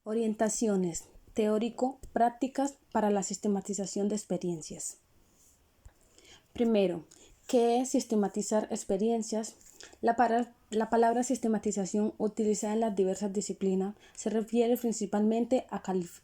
Orientaciones teórico-prácticas para la sistematización de experiencias. Primero, ¿qué es sistematizar experiencias? La palabra sistematización utilizada en las diversas disciplinas se refiere principalmente a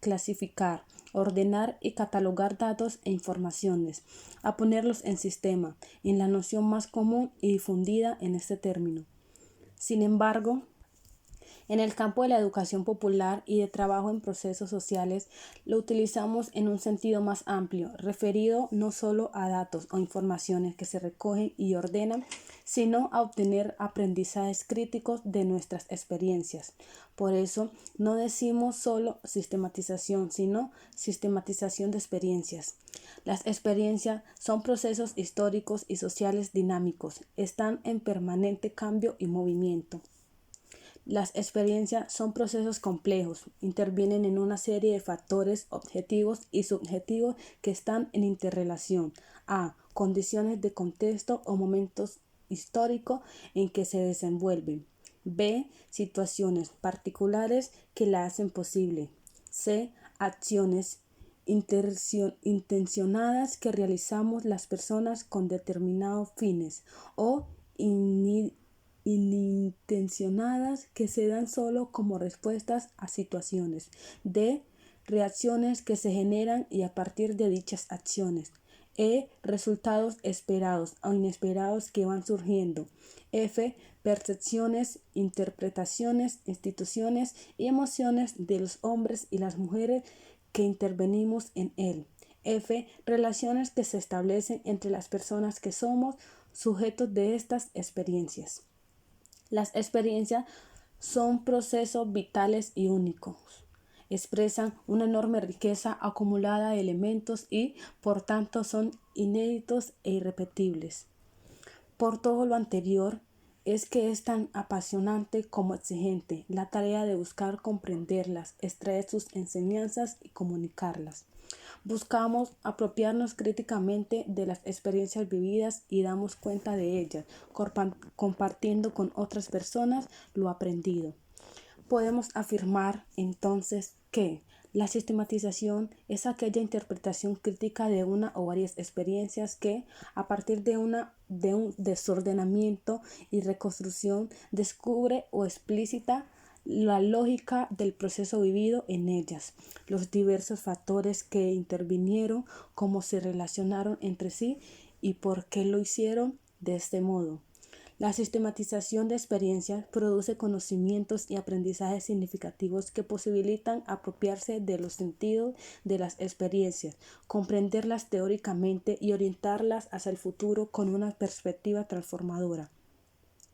clasificar, ordenar y catalogar datos e informaciones, a ponerlos en sistema, en la noción más común y difundida en este término. Sin embargo, en el campo de la educación popular y de trabajo en procesos sociales, lo utilizamos en un sentido más amplio, referido no solo a datos o informaciones que se recogen y ordenan, sino a obtener aprendizajes críticos de nuestras experiencias. Por eso, no decimos solo sistematización, sino sistematización de experiencias. Las experiencias son procesos históricos y sociales dinámicos, están en permanente cambio y movimiento. Las experiencias son procesos complejos, intervienen en una serie de factores objetivos y subjetivos que están en interrelación a condiciones de contexto o momentos históricos en que se desenvuelven. B. Situaciones particulares que la hacen posible. C. Acciones intencionadas que realizamos las personas con determinados fines o inintencionadas que se dan solo como respuestas a situaciones. D. Reacciones que se generan y a partir de dichas acciones. E. Resultados esperados o inesperados que van surgiendo. F. Percepciones, interpretaciones, instituciones y emociones de los hombres y las mujeres que intervenimos en él. F. Relaciones que se establecen entre las personas que somos sujetos de estas experiencias. Las experiencias son procesos vitales y únicos. Expresan una enorme riqueza acumulada de elementos y, por tanto, son inéditos e irrepetibles. Por todo lo anterior, es que es tan apasionante como exigente la tarea de buscar comprenderlas, extraer sus enseñanzas y comunicarlas. Buscamos apropiarnos críticamente de las experiencias vividas y damos cuenta de ellas, compartiendo con otras personas lo aprendido. Podemos afirmar entonces que la sistematización es aquella interpretación crítica de una o varias experiencias que, a partir de un desordenamiento y reconstrucción, descubre o explícita la lógica del proceso vivido en ellas, los diversos factores que intervinieron, cómo se relacionaron entre sí y por qué lo hicieron de este modo. La sistematización de experiencias produce conocimientos y aprendizajes significativos que posibilitan apropiarse de los sentidos de las experiencias, comprenderlas teóricamente y orientarlas hacia el futuro con una perspectiva transformadora.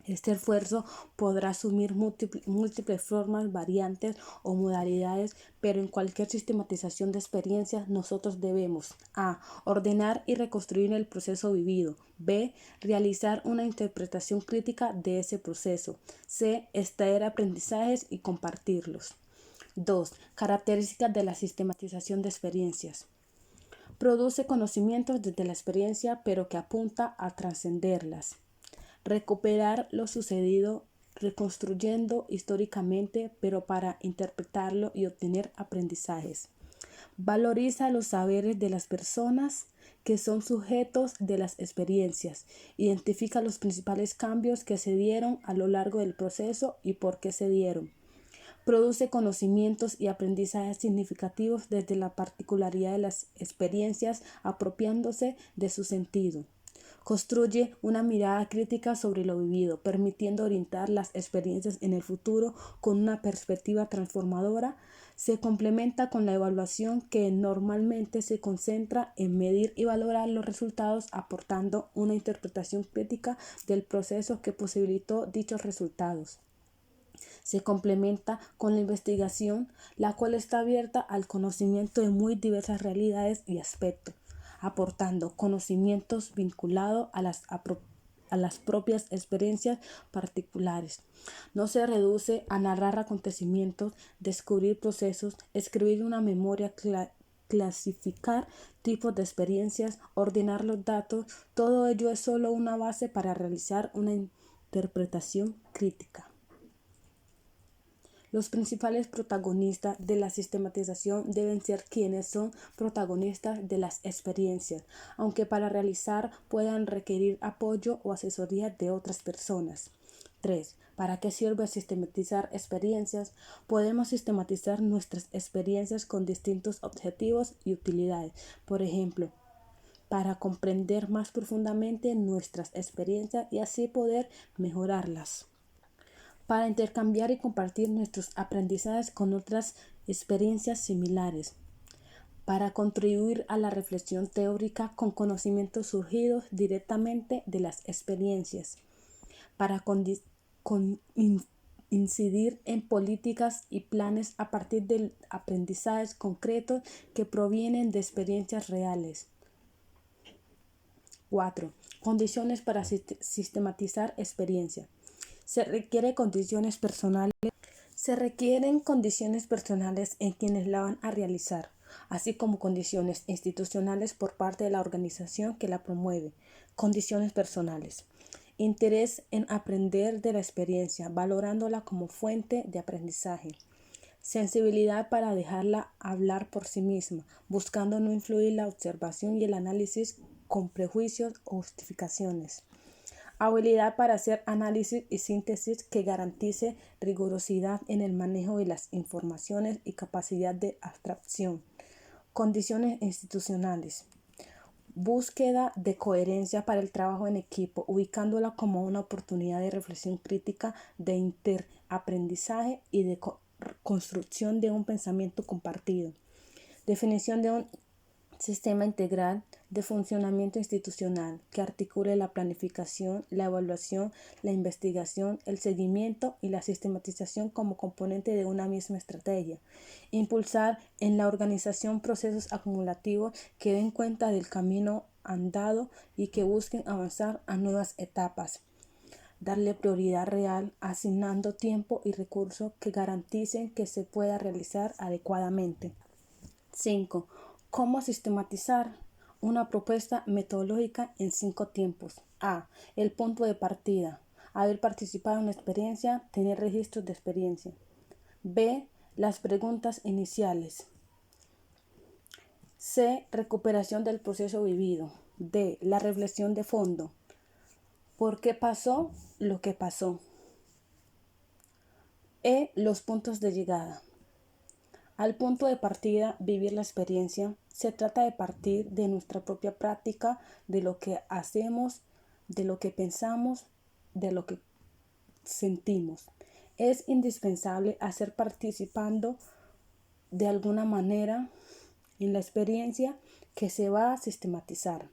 Este esfuerzo podrá asumir múltiples formas, variantes o modalidades, pero en cualquier sistematización de experiencias nosotros debemos a. Ordenar y reconstruir el proceso vivido. B. Realizar una interpretación crítica de ese proceso. C. Extraer aprendizajes y compartirlos. 2. Características de la sistematización de experiencias. Produce conocimientos desde la experiencia, pero que apunta a trascenderlas. Recuperar lo sucedido reconstruyendo históricamente, pero para interpretarlo y obtener aprendizajes. Valoriza los saberes de las personas que son sujetos de las experiencias. Identifica los principales cambios que se dieron a lo largo del proceso y por qué se dieron. Produce conocimientos y aprendizajes significativos desde la particularidad de las experiencias, apropiándose de su sentido. Construye una mirada crítica sobre lo vivido, permitiendo orientar las experiencias en el futuro con una perspectiva transformadora. Se complementa con la evaluación que normalmente se concentra en medir y valorar los resultados, aportando una interpretación crítica del proceso que posibilitó dichos resultados. Se complementa con la investigación, la cual está abierta al conocimiento de muy diversas realidades y aspectos, aportando conocimientos vinculados a las propias experiencias particulares. No se reduce a narrar acontecimientos, descubrir procesos, escribir una memoria, clasificar tipos de experiencias, ordenar los datos. Todo ello es solo una base para realizar una interpretación crítica. Los principales protagonistas de la sistematización deben ser quienes son protagonistas de las experiencias, aunque para realizar puedan requerir apoyo o asesoría de otras personas. 3. ¿Para qué sirve sistematizar experiencias? Podemos sistematizar nuestras experiencias con distintos objetivos y utilidades. Por ejemplo, para comprender más profundamente nuestras experiencias y así poder mejorarlas, para intercambiar y compartir nuestros aprendizajes con otras experiencias similares, para contribuir a la reflexión teórica con conocimientos surgidos directamente de las experiencias, para incidir en políticas y planes a partir de aprendizajes concretos que provienen de experiencias reales. 4. Condiciones para sistematizar experiencia. Se requieren condiciones personales en quienes la van a realizar, así como condiciones institucionales por parte de la organización que la promueve. Condiciones personales. Interés en aprender de la experiencia, valorándola como fuente de aprendizaje. Sensibilidad para dejarla hablar por sí misma, buscando no influir la observación y el análisis con prejuicios o justificaciones. Habilidad para hacer análisis y síntesis que garantice rigurosidad en el manejo de las informaciones y capacidad de abstracción. Condiciones institucionales. Búsqueda de coherencia para el trabajo en equipo, ubicándola como una oportunidad de reflexión crítica, de interaprendizaje y de construcción de un pensamiento compartido. Definición de un sistema integral de funcionamiento institucional que articule la planificación, la evaluación, la investigación, el seguimiento y la sistematización como componente de una misma estrategia. Impulsar en la organización procesos acumulativos que den cuenta del camino andado y que busquen avanzar a nuevas etapas. Darle prioridad real, asignando tiempo y recursos que garanticen que se pueda realizar adecuadamente. 5. ¿Cómo sistematizar? Una propuesta metodológica en 5 tiempos. A. El punto de partida. Haber participado en la experiencia, tener registros de experiencia. B. Las preguntas iniciales. C. Recuperación del proceso vivido. D. La reflexión de fondo. ¿Por qué pasó lo que pasó? E. Los puntos de llegada. Al punto de partida, vivir la experiencia, se trata de partir de nuestra propia práctica, de lo que hacemos, de lo que pensamos, de lo que sentimos. Es indispensable hacer participando de alguna manera en la experiencia que se va a sistematizar.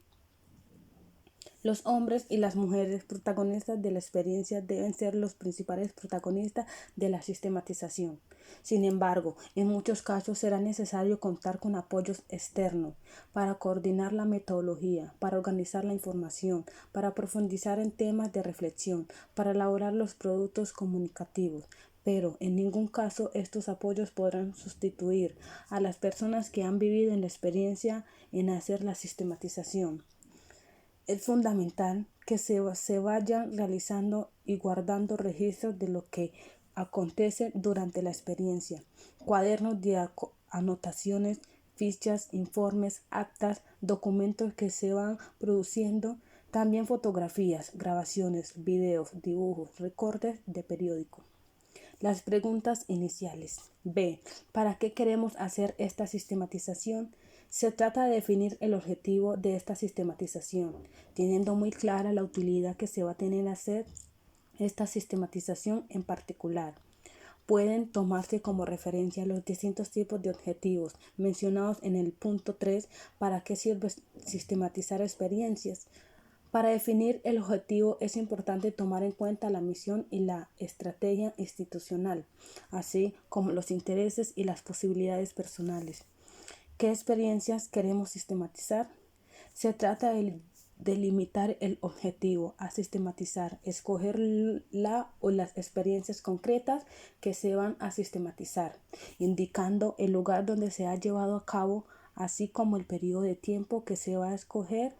Los hombres y las mujeres protagonistas de la experiencia deben ser los principales protagonistas de la sistematización. Sin embargo, en muchos casos será necesario contar con apoyos externos para coordinar la metodología, para organizar la información, para profundizar en temas de reflexión, para elaborar los productos comunicativos. Pero en ningún caso estos apoyos podrán sustituir a las personas que han vivido en la experiencia en hacer la sistematización. Es fundamental que se vayan realizando y guardando registros de lo que acontece durante la experiencia, cuadernos de anotaciones, fichas, informes, actas, documentos que se van produciendo, también fotografías, grabaciones, videos, dibujos, recortes de periódico. Las preguntas iniciales. B. ¿Para qué queremos hacer esta sistematización? Se trata de definir el objetivo de esta sistematización, teniendo muy clara la utilidad que se va a tener hacer esta sistematización en particular. Pueden tomarse como referencia los distintos tipos de objetivos mencionados en el punto 3, para qué sirve sistematizar experiencias. Para definir el objetivo es importante tomar en cuenta la misión y la estrategia institucional, así como los intereses y las posibilidades personales. ¿Qué experiencias queremos sistematizar? Se trata de delimitar el objetivo a sistematizar, escoger la o las experiencias concretas que se van a sistematizar, indicando el lugar donde se ha llevado a cabo, así como el periodo de tiempo que se va a escoger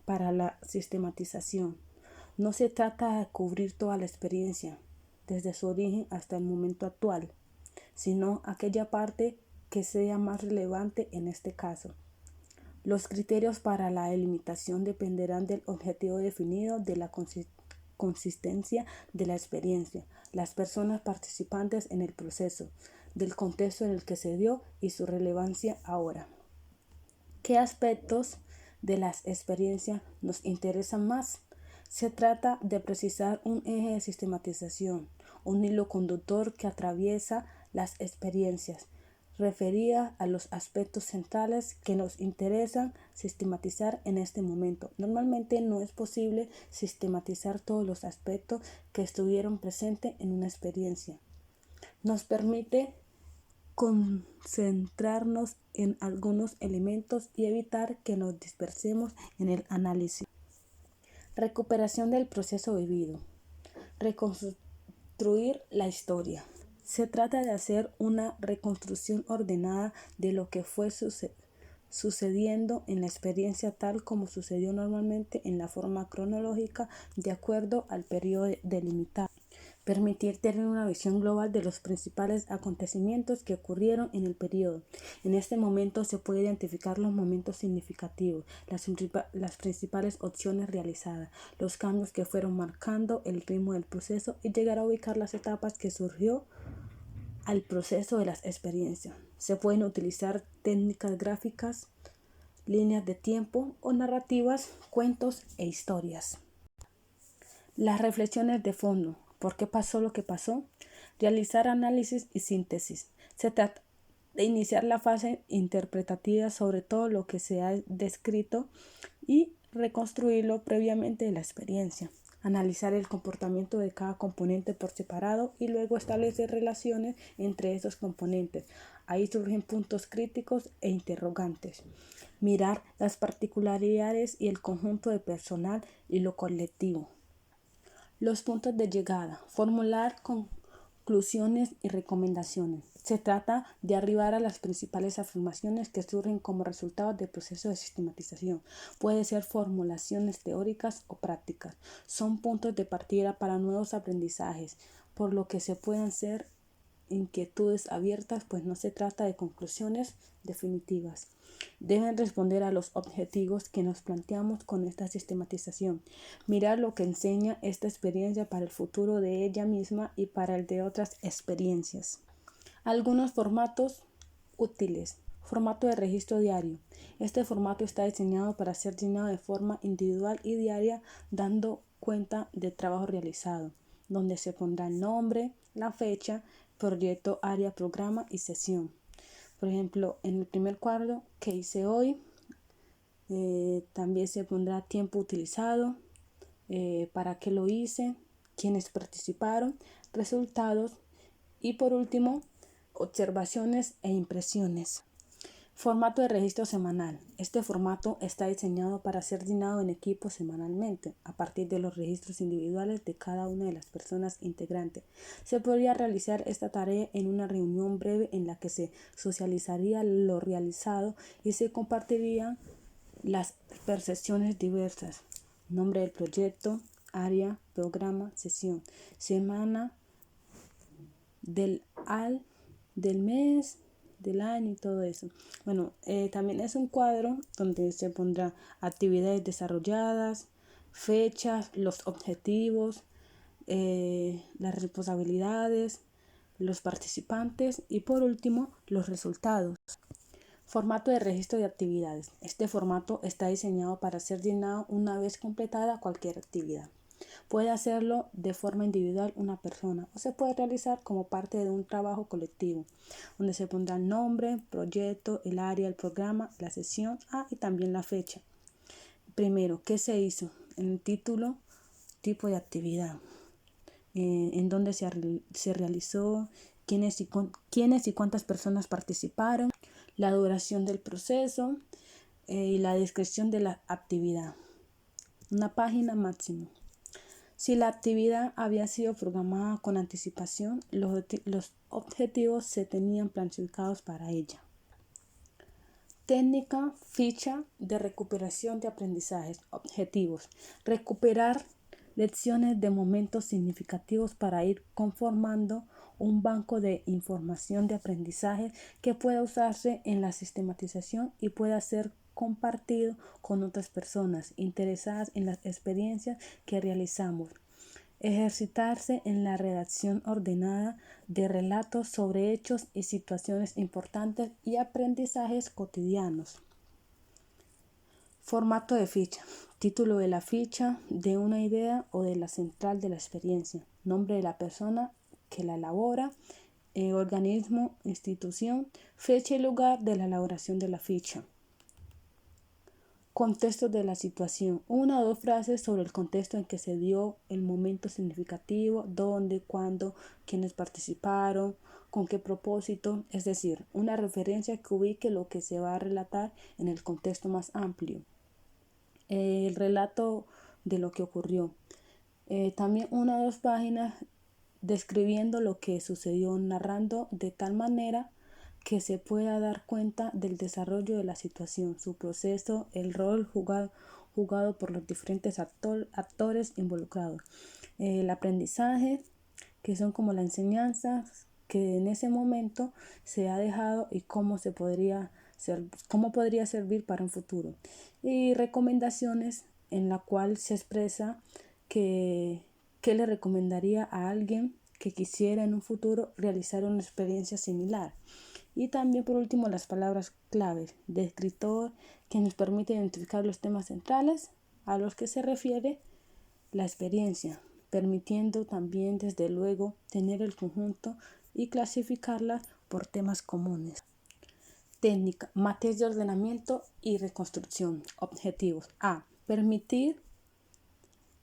para la sistematización. No se trata de cubrir toda la experiencia, desde su origen hasta el momento actual. sino aquella parte que sea más relevante en este caso. Los criterios para la delimitación dependerán del objetivo definido, de la consistencia de la experiencia, las personas participantes en el proceso, del contexto en el que se dio y su relevancia ahora. ¿Qué aspectos de las experiencias nos interesan más? Se trata de precisar un eje de sistematización, un hilo conductor que atraviesa las experiencias, referida a los aspectos centrales que nos interesan sistematizar en este momento. Normalmente no es posible sistematizar todos los aspectos que estuvieron presentes en una experiencia. Nos permite concentrarnos en algunos elementos y evitar que nos dispersemos en el análisis. Recuperación del proceso vivido. Reconstruir la historia. Se trata de hacer una reconstrucción ordenada de lo que fue sucediendo en la experiencia tal como sucedió normalmente en la forma cronológica de acuerdo al periodo delimitado. Permitir tener una visión global de los principales acontecimientos que ocurrieron en el periodo. En este momento se puede identificar los momentos significativos, las principales opciones realizadas, los cambios que fueron marcando el ritmo del proceso y llegar a ubicar las etapas que surgió al proceso de las experiencias. Se pueden utilizar técnicas gráficas, líneas de tiempo o narrativas, cuentos e historias. Las reflexiones de fondo. ¿Por qué pasó lo que pasó? Realizar análisis y síntesis. Se trata de iniciar la fase interpretativa sobre todo lo que se ha descrito y reconstruirlo previamente de la experiencia. Analizar el comportamiento de cada componente por separado y luego establecer relaciones entre esos componentes. Ahí surgen puntos críticos e interrogantes. Mirar las particularidades y el conjunto de personal y lo colectivo. Los puntos de llegada. Formular conclusiones y recomendaciones. Se trata de arribar a las principales afirmaciones que surgen como resultado del proceso de sistematización. Puede ser formulaciones teóricas o prácticas. Son puntos de partida para nuevos aprendizajes, por lo que se pueden ser inquietudes abiertas, pues no se trata de conclusiones definitivas. Deben responder a los objetivos que nos planteamos con esta sistematización. Mirar lo que enseña esta experiencia para el futuro de ella misma y para el de otras experiencias. Algunos formatos útiles. Formato de registro diario. Este formato está diseñado para ser llenado de forma individual y diaria, dando cuenta del trabajo realizado, donde se pondrá el nombre, la fecha, proyecto, área, programa y sesión. Por ejemplo, en el primer cuadro que hice hoy, también se pondrá tiempo utilizado, para qué lo hice, quiénes participaron, resultados y por último, observaciones e impresiones. Formato de registro semanal. Este formato está diseñado para ser llenado en equipo semanalmente a partir de los registros individuales de cada una de las personas integrantes. Se podría realizar esta tarea en una reunión breve en la que se socializaría lo realizado y se compartirían las percepciones diversas. Nombre del proyecto, área, programa, sesión, semana del mes, del año y todo eso. Bueno, también es un cuadro donde se pondrá actividades desarrolladas, fechas, los objetivos, las responsabilidades, los participantes y por último los resultados. Formato de registro de actividades. Este formato está diseñado para ser llenado una vez completada cualquier actividad. Puede hacerlo de forma individual una persona o se puede realizar como parte de un trabajo colectivo, donde se pondrá el nombre, proyecto, el área, el programa, la sesión y también la fecha. Primero, ¿qué se hizo? En el título, tipo de actividad, en dónde se realizó, quiénes y cuántas personas participaron, la duración del proceso y la descripción de la actividad. Una página máximo. Si la actividad había sido programada con anticipación, los objetivos se tenían planificados para ella. Técnica, ficha de recuperación de aprendizajes. Objetivos. Recuperar lecciones de momentos significativos para ir conformando un banco de información de aprendizaje que pueda usarse en la sistematización y pueda ser compartido con otras personas interesadas en las experiencias que realizamos. Ejercitarse en la redacción ordenada de relatos sobre hechos y situaciones importantes y aprendizajes cotidianos. Formato de ficha. Título de la ficha, de una idea o de la central de la experiencia. Nombre de la persona que la elabora, organismo, institución, fecha y lugar de la elaboración de la ficha. Contexto de la situación. Una o dos frases sobre el contexto en que se dio el momento significativo, dónde, cuándo, quiénes participaron, con qué propósito, es decir, una referencia que ubique lo que se va a relatar en el contexto más amplio. El relato de lo que ocurrió. También una o dos páginas describiendo lo que sucedió, narrando de tal manera que se pueda dar cuenta del desarrollo de la situación, su proceso, el rol jugado por los diferentes actores involucrados. El aprendizaje, que son como la enseñanza que en ese momento se ha dejado y cómo podría servir para un futuro. Y recomendaciones en la cual se expresa qué le recomendaría a alguien que quisiera en un futuro realizar una experiencia similar. Y también por último las palabras claves de escritor que nos permite identificar los temas centrales a los que se refiere la experiencia, permitiendo también desde luego tener el conjunto y clasificarlas por temas comunes. Técnica, matriz de ordenamiento y reconstrucción. Objetivos. A. Permitir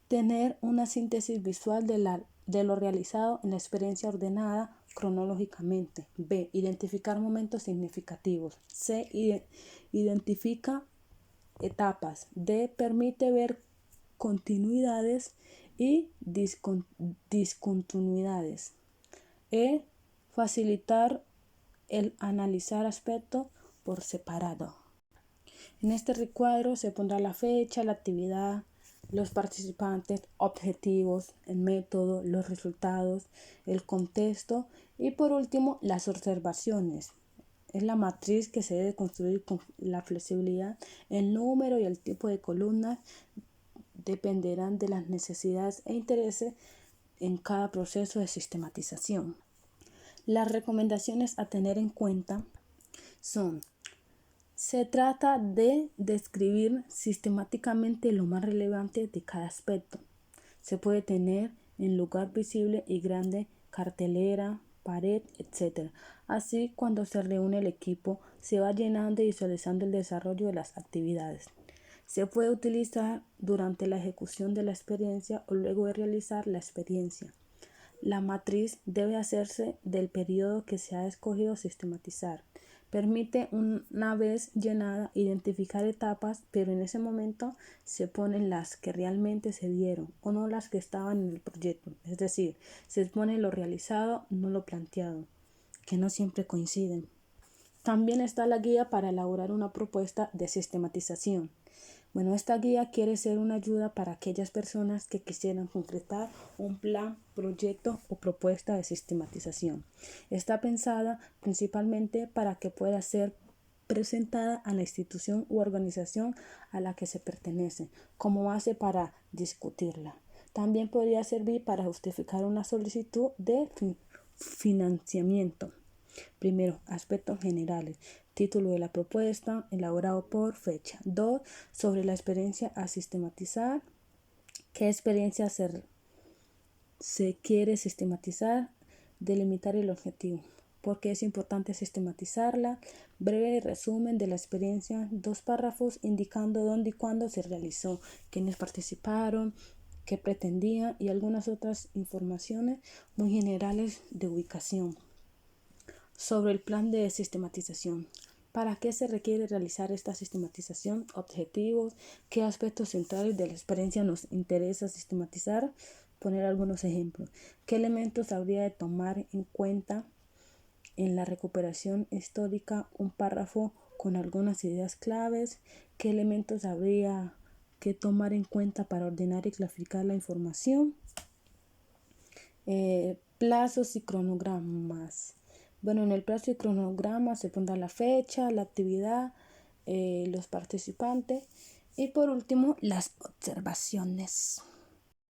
tener una síntesis visual de lo realizado en la experiencia ordenada cronológicamente. B. Identificar momentos significativos. C. Identifica etapas. D. Permite ver continuidades y discontinuidades. E. Facilitar el analizar aspectos por separado. En este recuadro se pondrá la fecha, la actividad, los participantes, objetivos, el método, los resultados, el contexto y por último las observaciones. Es la matriz que se debe construir con la flexibilidad. El número y el tipo de columnas dependerán de las necesidades e intereses en cada proceso de sistematización. Las recomendaciones a tener en cuenta son: se trata de describir sistemáticamente lo más relevante de cada aspecto. Se puede tener en lugar visible y grande, cartelera, pared, etc. Así, cuando se reúne el equipo, se va llenando y visualizando el desarrollo de las actividades. Se puede utilizar durante la ejecución de la experiencia o luego de realizar la experiencia. La matriz debe hacerse del periodo que se ha escogido sistematizar. Permite, una vez llenada, identificar etapas, pero en ese momento se ponen las que realmente se dieron o no las que estaban en el proyecto. Es decir, se pone lo realizado, no lo planteado, que no siempre coinciden. También está la guía para elaborar una propuesta de sistematización. Bueno, esta guía quiere ser una ayuda para aquellas personas que quisieran concretar un plan, proyecto o propuesta de sistematización. Está pensada principalmente para que pueda ser presentada a la institución u organización a la que se pertenece como base para discutirla. También podría servir para justificar una solicitud de financiamiento. Primero, aspectos generales. Título de la propuesta, elaborado por fecha. 2. Sobre la experiencia a sistematizar. ¿Qué experiencia se quiere sistematizar? Delimitar el objetivo. ¿Por qué es importante sistematizarla? Breve resumen de la experiencia. 2 párrafos indicando dónde y cuándo se realizó, quiénes participaron, qué pretendía y algunas otras informaciones muy generales de ubicación. Sobre el plan de sistematización. ¿Para qué se requiere realizar esta sistematización? Objetivos. ¿Qué aspectos centrales de la experiencia nos interesa sistematizar? Poner algunos ejemplos. ¿Qué elementos habría de tomar en cuenta en la recuperación histórica? Un párrafo con algunas ideas claves. ¿Qué elementos habría que tomar en cuenta para ordenar y clasificar la información? Plazos y cronogramas. Bueno, en el plazo y cronograma se pondrá la fecha, la actividad, los participantes y por último las observaciones.